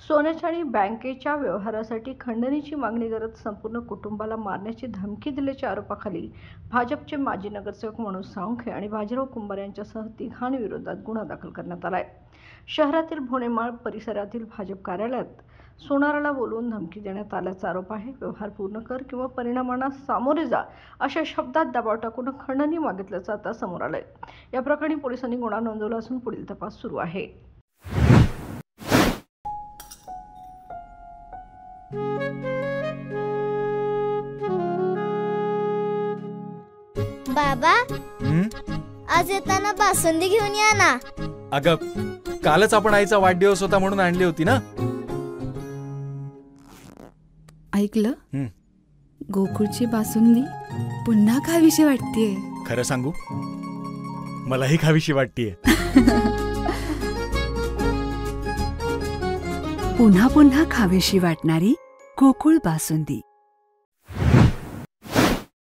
सोन्याच्या आणि बँकेच्या व्यवहारासाठी खंडणीची मागणी करत संपूर्ण कुटुंबाला मारण्याची धमकी दिल्याच्या आरोपाखाली भाजपचे माजी नगरसेवक मनोज साळुंखे आणि बाजीराव कुंभार यांच्यासह तिघांविरोधात गुन्हा दाखल करण्यात आला आहे. शहरातील भोणेमाळ परिसरातील भाजप कार्यालयात सोनाराला बोलवून धमकी देण्यात आल्याचा आरोप आहे. व्यवहार पूर्ण कर किंवा परिणामांना सामोरे जा अशा शब्दात दबाव टाकून खंडणी मागितल्याचं आता समोर आलंय. या प्रकरणी पोलिसांनी गुन्हा नोंदवला असून पुढील तपास सुरू आहे. बाबा, आज येताना बासुंदी घेऊन या ना. अगं, कालच आपण आईचा वाढदिवस होता म्हणून आणली होती ना. ऐकलं, गोकुळची बासुंदी पुन्हा खावीशी वाटतेय. खरं सांगू, मलाही खावीशी वाटतेय. पुन्हा पुन्हा खावीशी वाटणारी गोकुळ बासुंदी.